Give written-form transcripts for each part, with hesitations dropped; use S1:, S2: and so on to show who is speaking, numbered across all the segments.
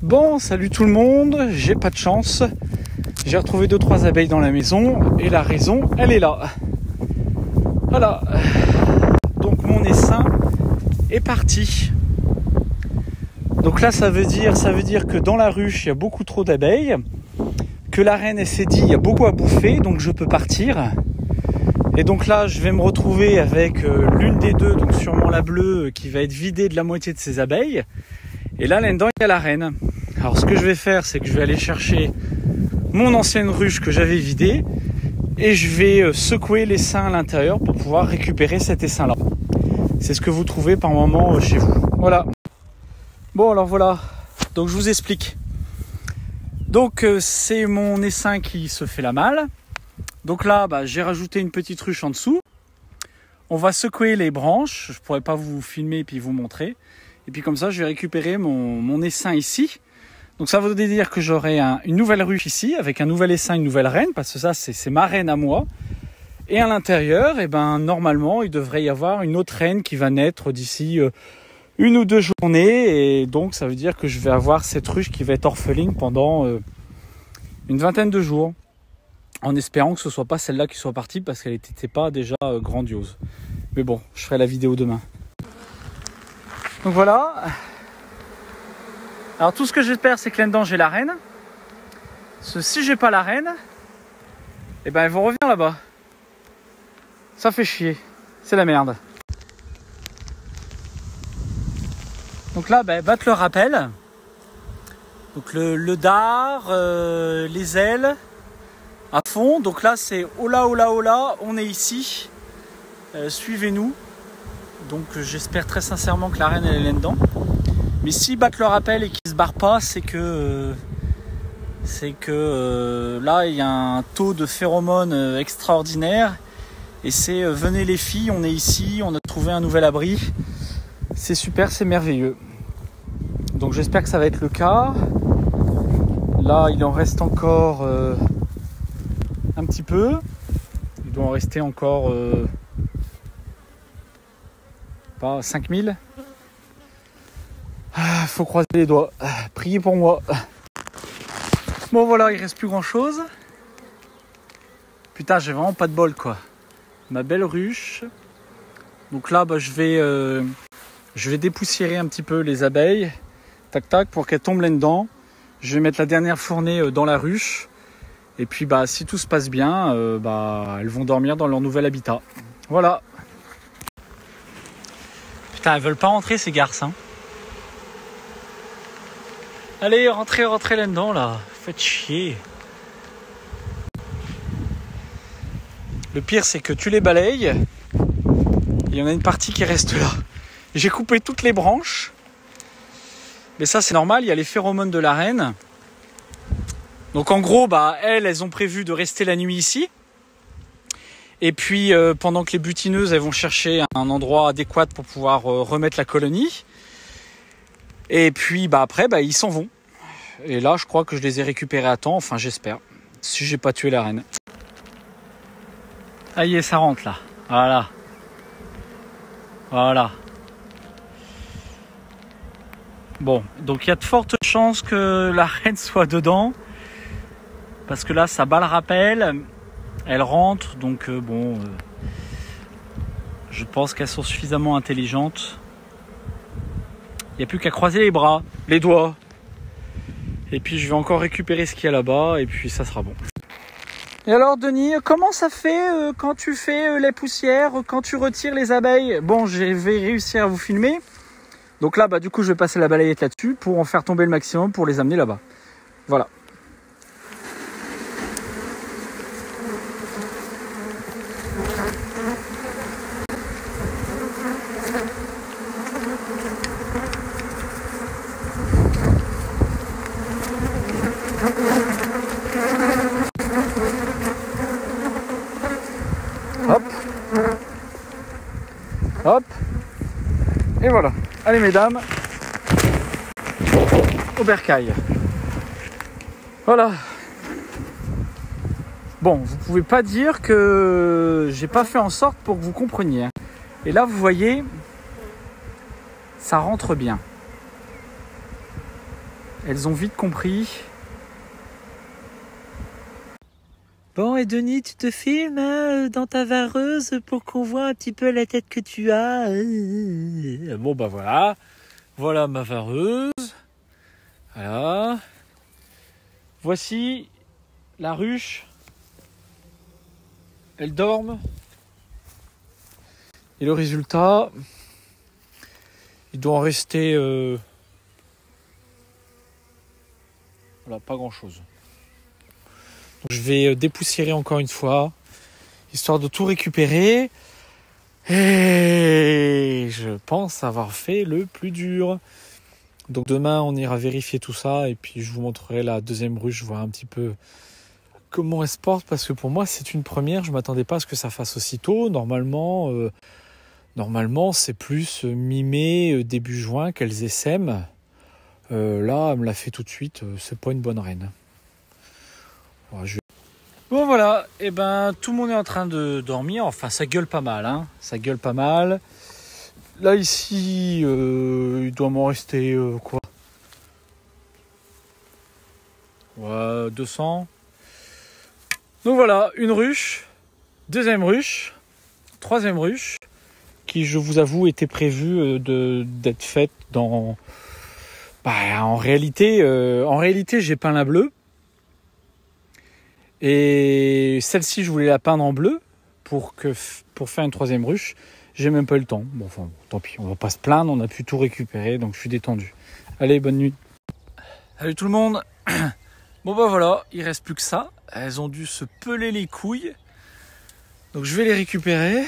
S1: Bon, salut tout le monde, j'ai pas de chance. J'ai retrouvé 2-3 abeilles dans la maison et la raison, elle est là. Voilà. Donc mon essaim est parti. Donc là, ça veut dire que dans la ruche, il y a beaucoup trop d'abeilles, que la reine, elle s'est dit, il y a beaucoup à bouffer, donc je peux partir. Et donc là, je vais me retrouver avec l'une des deux, donc sûrement la bleue, qui va être vidée de la moitié de ses abeilles. Et là, là-dedans, il y a la reine. Alors, ce que je vais faire, c'est que je vais aller chercher mon ancienne ruche que j'avais vidée et je vais secouer l'essaim à l'intérieur pour pouvoir récupérer cet essaim-là. C'est ce que vous trouvez par moment chez vous. Voilà. Bon, alors voilà. Donc, je vous explique. Donc, c'est mon essaim qui se fait la malle. Donc là, j'ai rajouté une petite ruche en dessous. On va secouer les branches. Je pourrais pas vous filmer et puis vous montrer. Et puis comme ça, je vais récupérer mon essaim ici. Donc ça veut dire que j'aurai une nouvelle ruche ici, avec un nouvel essaim, une nouvelle reine, parce que ça, c'est ma reine à moi. Et à l'intérieur, normalement, il devrait y avoir une autre reine qui va naître d'ici 1 ou 2 journées. Et donc, ça veut dire que je vais avoir cette ruche qui va être orpheline pendant une vingtaine de jours. En espérant que ce ne soit pas celle-là qui soit partie, parce qu'elle n'était pas déjà grandiose. Mais bon, je ferai la vidéo demain. Donc voilà. Alors tout ce que j'espère, c'est que là-dedans j'ai la reine. Parce que si j'ai pas la reine, elles vont revenir là-bas. Ça fait chier. C'est la merde. Donc là, battre le rappel. Donc le dard, les ailes à fond. Donc là, c'est hola, hola, hola. On est ici. Suivez-nous. Donc j'espère très sincèrement que la reine elle est là-dedans. Mais s'ils battent le rappel et qu'ils se barrent pas, c'est que là il y a un taux de phéromones extraordinaire. Et c'est venez les filles, on est ici, on a trouvé un nouvel abri. C'est super, c'est merveilleux. Donc j'espère que ça va être le cas. Là il en reste encore un petit peu. Il doit en rester encore... pas 5000. Faut croiser les doigts. Priez pour moi. Bon voilà, il reste plus grand chose. Putain, j'ai vraiment pas de bol quoi. Ma belle ruche. Donc là, je vais dépoussiérer un petit peu les abeilles. Tac tac, pour qu'elles tombent là-dedans. Je vais mettre la dernière fournée dans la ruche. Et puis si tout se passe bien, elles vont dormir dans leur nouvel habitat. Voilà. Putain, elles veulent pas rentrer ces garces, hein. Allez, rentrez là-dedans, là. Faites chier. Le pire, c'est que tu les balayes. Il y en a une partie qui reste là. J'ai coupé toutes les branches. Mais ça, c'est normal, il y a les phéromones de la reine. Donc en gros, elles ont prévu de rester la nuit ici. Et puis, pendant que les butineuses, elles vont chercher un endroit adéquat pour pouvoir remettre la colonie. Et puis, après, ils s'en vont. Et là, je crois que je les ai récupérés à temps. Enfin, j'espère. Si j'ai pas tué la reine. Ah, y est, ça rentre, là. Voilà. Voilà. Bon, donc il y a de fortes chances que la reine soit dedans. Parce que là, ça bat le rappel. Elles rentrent, donc je pense qu'elles sont suffisamment intelligentes. Il n'y a plus qu'à croiser les bras, les doigts. Et puis je vais encore récupérer ce qu'il y a là-bas et puis ça sera bon. Et alors Denis, comment ça fait quand tu fais les poussières, quand tu retires les abeilles? Bon, je vais réussir à vous filmer. Donc là, du coup, je vais passer la balayette là-dessus pour en faire tomber le maximum pour les amener là-bas. Voilà. Hop. Hop. Et voilà. Allez mesdames. Au bercail. Voilà. Bon, vous pouvez pas dire que j'ai pas fait en sorte pour que vous compreniez. Et là, vous voyez, ça rentre bien. Elles ont vite compris.
S2: Bon, et Denis, tu te filmes dans ta vareuse pour qu'on voit un petit peu la tête que tu as.
S1: Bon bah voilà. Voilà ma vareuse. Voilà. Voici la ruche. Elles dorment. Et le résultat, il doit en rester voilà, pas grand chose. Donc, je vais dépoussiérer encore une fois, histoire de tout récupérer. Et je pense avoir fait le plus dur. Donc demain, on ira vérifier tout ça. Et puis je vous montrerai la deuxième ruche, voir un petit peu comment elle se porte. Parce que pour moi, c'est une première. Je ne m'attendais pas à ce que ça fasse aussitôt. Normalement, c'est plus mi-mai, début juin qu'elles essaiment. Là, elle me l'a fait tout de suite. C'est pas une bonne reine. Bon voilà, et ben tout le monde est en train de dormir. Enfin, ça gueule pas mal, hein. Ça gueule pas mal. Là ici, il doit m'en rester quoi ? Ouais, 200. Donc voilà, une ruche, deuxième ruche, troisième ruche, qui je vous avoue était prévue d'être faite dans. Bah, en réalité, j'ai peint la bleue. Et celle-ci, je voulais la peindre en bleu pour faire une troisième ruche. J'ai même pas eu le temps. Bon, enfin, tant pis, on va pas se plaindre, on a pu tout récupérer, donc je suis détendu. Allez, bonne nuit. Salut tout le monde. Bon bah voilà, il reste plus que ça. Elles ont dû se peler les couilles. Donc je vais les récupérer.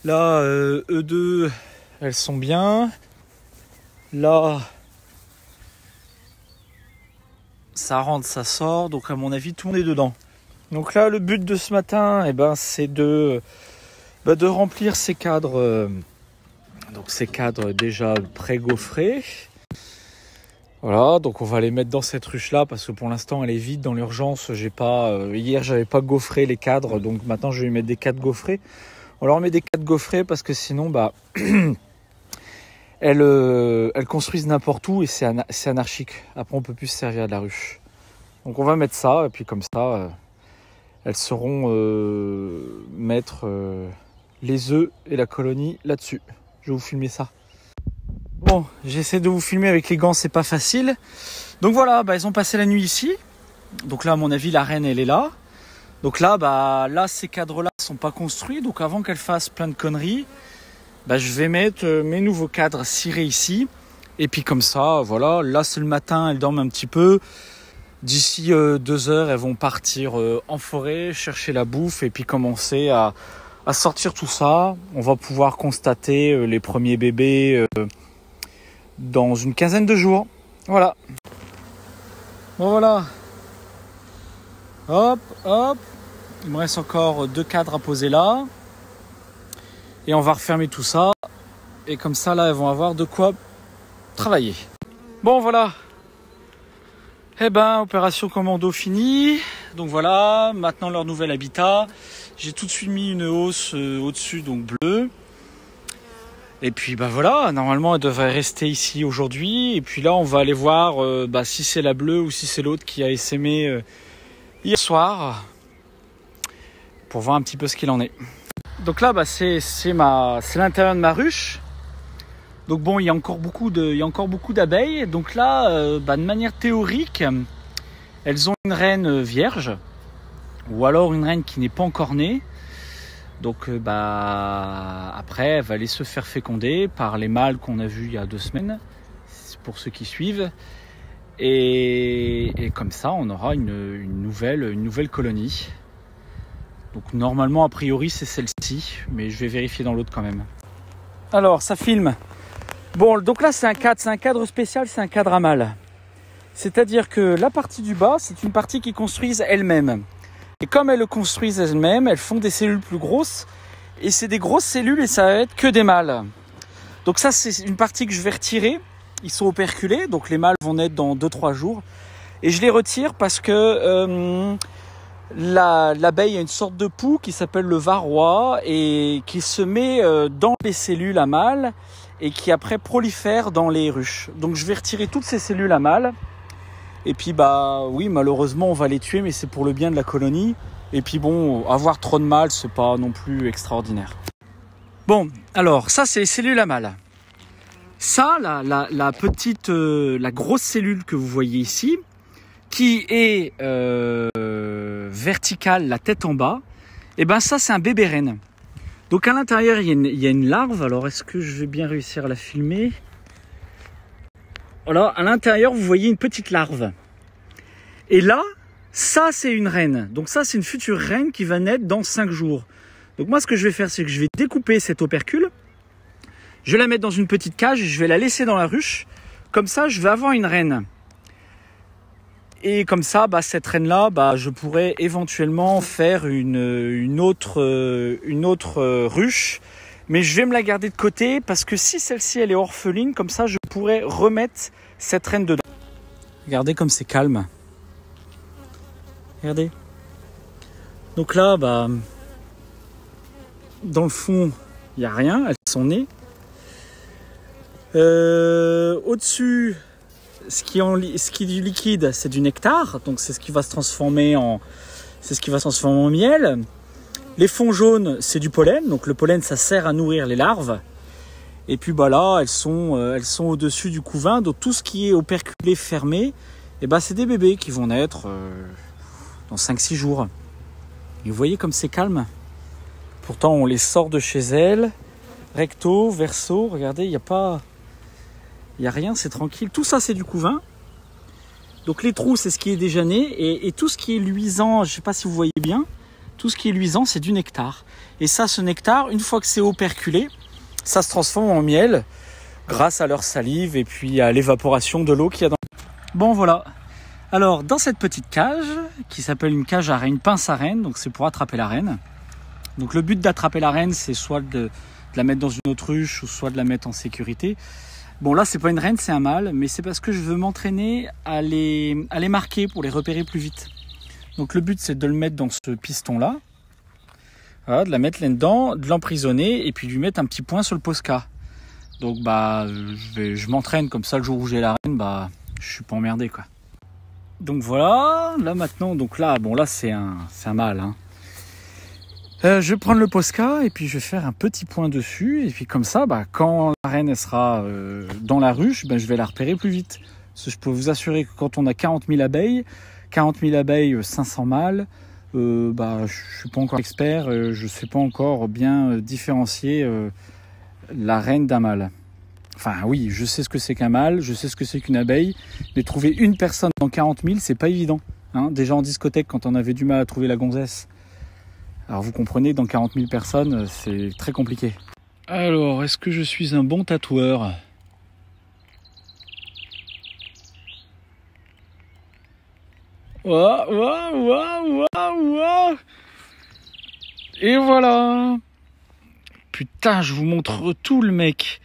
S1: Là, eux deux, elles sont bien. Là, ça rentre, ça sort, donc à mon avis tout le monde est dedans. Donc là le but de ce matin, c'est de remplir ces cadres, donc ces cadres déjà pré-gaufrés. Voilà, donc on va les mettre dans cette ruche là parce que pour l'instant elle est vide. Dans l'urgence, hier j'avais pas gaufré les cadres, donc maintenant je vais mettre des cadres gaufrés. On leur met des cadres gaufrés parce que sinon elles construisent n'importe où et c'est anarchique. Après, on peut plus se servir de la ruche. Donc, on va mettre ça et puis comme ça, elles sauront mettre les œufs et la colonie là-dessus. Je vais vous filmer ça. Bon, j'essaie de vous filmer avec les gants, c'est pas facile. Donc voilà, elles ont passé la nuit ici. Donc là, à mon avis, la reine, elle est là. Donc là, ces cadres-là sont pas construits. Donc avant qu'elles fassent plein de conneries, je vais mettre mes nouveaux cadres cirés ici. Et puis comme ça, voilà. Là, c'est le matin, elles dorment un petit peu. D'ici 2 heures, elles vont partir en forêt, chercher la bouffe et puis commencer à sortir tout ça. On va pouvoir constater les premiers bébés dans une quinzaine de jours. Voilà. Bon, voilà. Hop, hop. Il me reste encore 2 cadres à poser là. Et on va refermer tout ça. Et comme ça, là, elles vont avoir de quoi travailler. Bon, voilà. Opération commando finie. Donc voilà, maintenant leur nouvel habitat. J'ai tout de suite mis une hausse au-dessus, donc bleue. Et puis voilà, normalement elle devrait rester ici aujourd'hui. Et puis là, on va aller voir si c'est la bleue ou si c'est l'autre qui a essaimé hier soir. Pour voir un petit peu ce qu'il en est. Donc là, c'est l'intérieur de ma ruche. Donc bon, il y a encore beaucoup d'abeilles. Donc là, de manière théorique, elles ont une reine vierge ou alors une reine qui n'est pas encore née. Donc après, elle va aller se faire féconder par les mâles qu'on a vus il y a 2 semaines, pour ceux qui suivent. Et comme ça, on aura une nouvelle colonie. Donc normalement, a priori, c'est celle-ci, mais je vais vérifier dans l'autre quand même. Alors, ça filme. Bon, donc là, c'est un cadre spécial, c'est un cadre à mâle. C'est-à-dire que la partie du bas, c'est une partie qu'ils construisent elles-mêmes. Et comme elles le construisent elles-mêmes, elles font des cellules plus grosses. Et c'est des grosses cellules et ça va être que des mâles. Donc ça, c'est une partie que je vais retirer. Ils sont operculés, donc les mâles vont naître dans 2-3 jours. Et je les retire parce que l'abeille a une sorte de poux qui s'appelle le varroa et qui se met dans les cellules à mâles et qui après prolifèrent dans les ruches. Donc je vais retirer toutes ces cellules à mâles. Et puis bah oui, malheureusement on va les tuer, mais c'est pour le bien de la colonie. Et puis bon, avoir trop de mâles, c'est pas non plus extraordinaire. Bon, alors ça c'est les cellules à mâles. Ça, la petite, la grosse cellule que vous voyez ici, qui est verticale, la tête en bas, et ben ça c'est un bébé reine. Donc à l'intérieur il y a une larve. Alors est-ce que je vais bien réussir à la filmer? Voilà, à l'intérieur vous voyez une petite larve. Et là, ça c'est une reine. Donc ça c'est une future reine qui va naître dans 5 jours. Donc moi ce que je vais faire, c'est que je vais découper cet opercule. Je vais la mettre dans une petite cage et je vais la laisser dans la ruche. Comme ça je vais avoir une reine. Et comme ça, bah, cette reine-là, bah, je pourrais éventuellement faire une autre ruche. Mais je vais me la garder de côté parce que si celle-ci elle est orpheline, comme ça je pourrais remettre cette reine dedans. Regardez comme c'est calme. Regardez. Donc là, bah, dans le fond, il n'y a rien, elles sont nées. Au-dessus, ce qui est du liquide, c'est du nectar, donc c'est ce qui va se transformer en miel. Les fonds jaunes, c'est du pollen, donc le pollen ça sert à nourrir les larves. Et puis bah là, elles sont au-dessus du couvain, donc tout ce qui est operculé fermé, et bah c'est des bébés qui vont naître dans 5-6 jours. Et vous voyez comme c'est calme. Pourtant on les sort de chez elles, recto, verso, regardez, il n'y a rien, c'est tranquille. Tout ça, c'est du couvain. Donc les trous, c'est ce qui est déjà né. Et tout ce qui est luisant, je ne sais pas si vous voyez bien, tout ce qui est luisant, c'est du nectar. Et ça, ce nectar, une fois que c'est operculé, ça se transforme en miel grâce à leur salive et puis à l'évaporation de l'eau qu'il y a dans. Bon, voilà. Alors, dans cette petite cage, qui s'appelle une cage à reine, une pince à reine, donc c'est pour attraper la reine. Donc le but d'attraper la reine, c'est soit de la mettre dans une autre ruche ou soit de la mettre en sécurité. Bon là c'est pas une reine, c'est un mâle, mais c'est parce que je veux m'entraîner à les marquer pour les repérer plus vite. Donc le but c'est de le mettre dans ce piston là, voilà, de la mettre là-dedans, de l'emprisonner et puis de lui mettre un petit point sur le posca. Donc bah je m'entraîne comme ça, le jour où j'ai la reine, bah je suis pas emmerdé quoi. Donc voilà, là maintenant, donc là, bon là c'est un mâle, hein. Je vais prendre le posca et puis je vais faire un petit point dessus. Et puis comme ça, bah, quand la reine elle sera dans la ruche, bah, je vais la repérer plus vite. Parce que je peux vous assurer que quand on a 40 000 abeilles, 500 mâles, bah, je suis pas encore expert, je sais pas encore bien différencier la reine d'un mâle. Enfin oui, je sais ce que c'est qu'un mâle, je sais ce que c'est qu'une abeille, mais trouver une personne dans 40 000, c'est pas évident. Hein, déjà en discothèque, quand on avait du mal à trouver la gonzesse, alors vous comprenez, dans 40 000 personnes, c'est très compliqué. Alors, est-ce que je suis un bon tatoueur? Ouah, ouah, ouah, ouah, ouah. Et voilà. Putain, je vous montre tout le mec.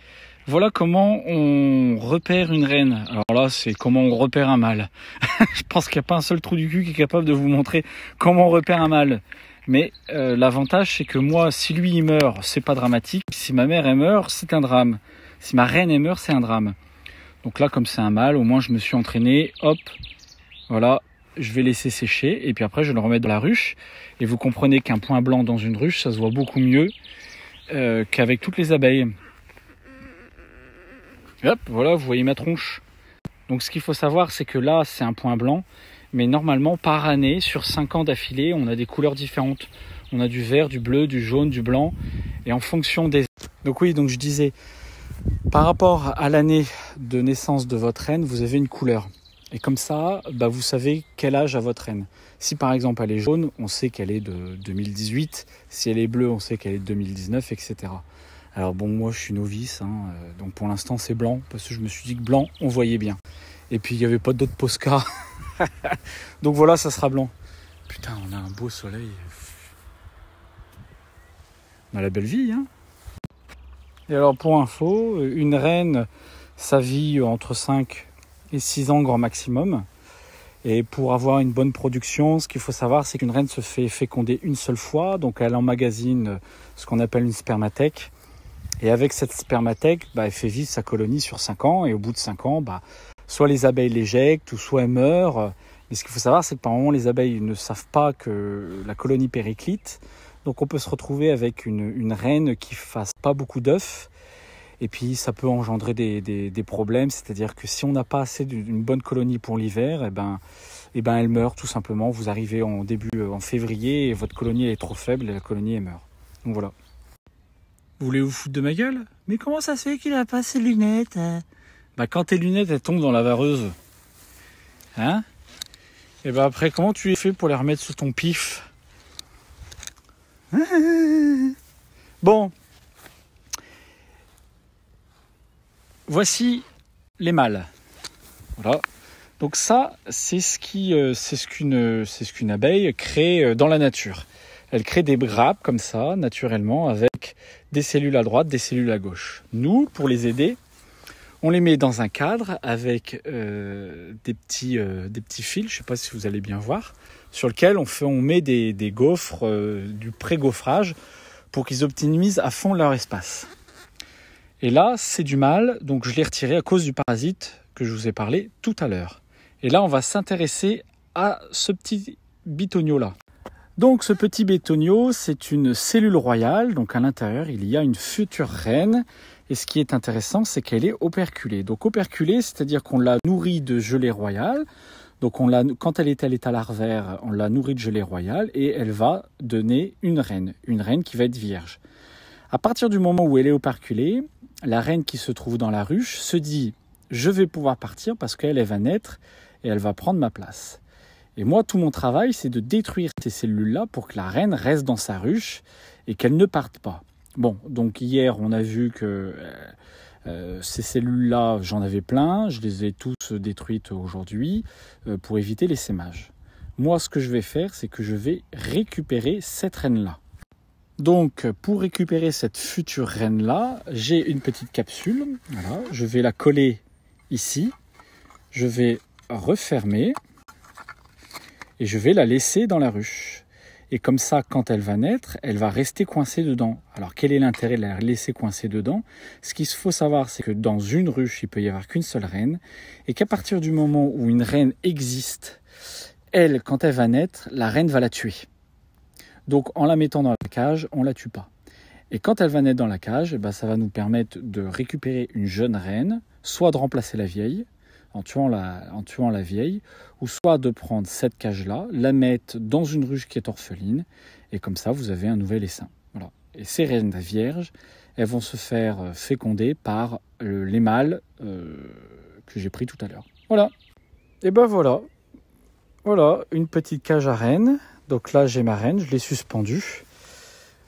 S1: Voilà comment on repère une reine. Alors là, c'est comment on repère un mâle. Je pense qu'il n'y a pas un seul trou du cul qui est capable de vous montrer comment on repère un mâle. Mais l'avantage, c'est que moi, si lui il meurt, c'est pas dramatique. Si ma mère elle meurt, c'est un drame. Si ma reine elle meurt, c'est un drame. Donc là, comme c'est un mâle, au moins je me suis entraîné. Hop, voilà, je vais laisser sécher. Et puis après, je vais le remettre dans la ruche. Et vous comprenez qu'un point blanc dans une ruche, ça se voit beaucoup mieux qu'avec toutes les abeilles. Hop, voilà, vous voyez ma tronche. Donc ce qu'il faut savoir, c'est que là, c'est un point blanc. Mais normalement, par année, sur 5 ans d'affilée, on a des couleurs différentes. On a du vert, du bleu, du jaune, du blanc. Et en fonction des... Donc oui, donc je disais, par rapport à l'année de naissance de votre reine, vous avez une couleur. Et comme ça, bah, vous savez quel âge a votre reine. Si par exemple elle est jaune, on sait qu'elle est de 2018. Si elle est bleue, on sait qu'elle est de 2019, etc. Alors bon, moi je suis novice, hein, donc pour l'instant c'est blanc, parce que je me suis dit que blanc, on voyait bien. Et puis il n'y avait pas d'autres Posca. Donc voilà, ça sera blanc. Putain, on a un beau soleil. On a la belle vie, hein. Et alors pour info, une reine, ça vit entre 5 et 6 ans grand maximum. Et pour avoir une bonne production, ce qu'il faut savoir, c'est qu'une reine se fait féconder une seule fois. Donc elle emmagasine ce qu'on appelle une spermathèque. Et avec cette spermathèque, elle fait vivre sa colonie sur 5 ans. Et au bout de 5 ans, soit les abeilles l'éjectent ou soit elles meurent. Mais ce qu'il faut savoir, c'est que par moment, les abeilles ne savent pas que la colonie périclite. Donc on peut se retrouver avec une reine qui ne fasse pas beaucoup d'œufs. Et puis ça peut engendrer des problèmes. C'est-à-dire que si on n'a pas assez d'une bonne colonie pour l'hiver, elle meurt tout simplement. Vous arrivez en février et votre colonie est trop faible et la colonie elle meurt. Donc voilà. Vous voulez vous foutre de ma gueule?
S2: Mais comment ça se fait qu'il a pas ses lunettes?
S1: Quand tes lunettes elles tombent dans la vareuse, hein? Et après comment tu les fais pour les remettre sous ton pif? Bon. Voici les mâles. Voilà. Donc ça, c'est ce qu'une abeille crée dans la nature. Elle crée des grappes comme ça, naturellement, avec des cellules à droite, des cellules à gauche. Nous, pour les aider, on les met dans un cadre avec des petits fils, je ne sais pas si vous allez bien voir, sur lequel on met des gaufres, du pré-gaufrage, pour qu'ils optimisent à fond leur espace. Et là, c'est du mâle, donc je l'ai retiré à cause du parasite que je vous ai parlé tout à l'heure. Et là, on va s'intéresser à ce petit bitonio-là. Donc, ce petit bitonio, c'est une cellule royale. Donc, à l'intérieur, il y a une future reine. Et ce qui est intéressant, c'est qu'elle est operculée. Donc, operculée, c'est-à-dire qu'on l'a nourrie de gelée royale. Donc, quand elle est à l'état larvaire, on l'a nourrie de gelée royale et elle va donner une reine qui va être vierge. À partir du moment où elle est operculée, la reine qui se trouve dans la ruche se dit « Je vais pouvoir partir parce qu'elle va naître et elle va prendre ma place ». Et moi, tout mon travail, c'est de détruire ces cellules-là pour que la reine reste dans sa ruche et qu'elle ne parte pas. Bon, donc hier, on a vu que ces cellules-là, j'en avais plein. Je les ai tous détruites aujourd'hui pour éviter l'essaimage. Moi, ce que je vais faire, c'est que je vais récupérer cette reine-là. Donc, pour récupérer cette future reine-là, j'ai une petite capsule. Voilà, je vais la coller ici. Je vais refermer. Et je vais la laisser dans la ruche. Et comme ça, quand elle va naître, elle va rester coincée dedans. Alors, quel est l'intérêt de la laisser coincée dedans? Ce qu'il faut savoir, c'est que dans une ruche, il peut y avoir qu'une seule reine. Et qu'à partir du moment où une reine existe, elle, quand elle va naître, la reine va la tuer. Donc, en la mettant dans la cage, on ne la tue pas. Et quand elle va naître dans la cage, ça va nous permettre de récupérer une jeune reine, soit de remplacer la vieille, en tuant la vieille, ou soit de prendre cette cage-là, la mettre dans une ruche qui est orpheline, et comme ça, vous avez un nouvel essaim. Voilà. Et ces reines vierges, elles vont se faire féconder par les mâles que j'ai pris tout à l'heure. Voilà. Et voilà. Voilà, une petite cage à reines. Donc là, j'ai ma reine, je l'ai suspendue.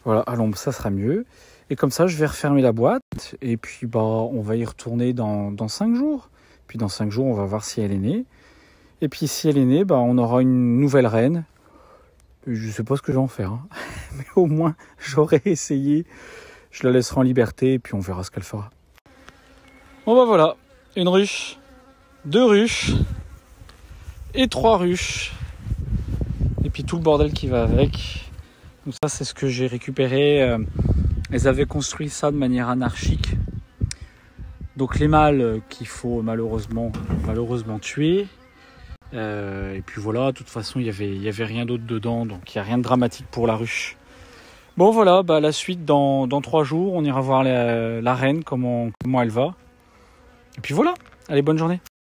S1: Voilà, à l'ombre, ça sera mieux. Et comme ça, je vais refermer la boîte, et puis on va y retourner dans 5 jours. Puis dans 5 jours, on va voir si elle est née. Et puis si elle est née, on aura une nouvelle reine. Je ne sais pas ce que je vais en faire. Hein. Mais au moins, j'aurai essayé. Je la laisserai en liberté et puis on verra ce qu'elle fera. Bon voilà, une ruche, 2 ruches et 3 ruches. Et puis tout le bordel qui va avec. Donc ça, c'est ce que j'ai récupéré. Elles avaient construit ça de manière anarchique. Donc les mâles qu'il faut malheureusement tuer. Et puis voilà, de toute façon il y avait rien d'autre dedans, donc il n'y a rien de dramatique pour la ruche. Bon voilà, la suite dans 3 jours, on ira voir la reine, comment elle va. Et puis voilà, allez, bonne journée.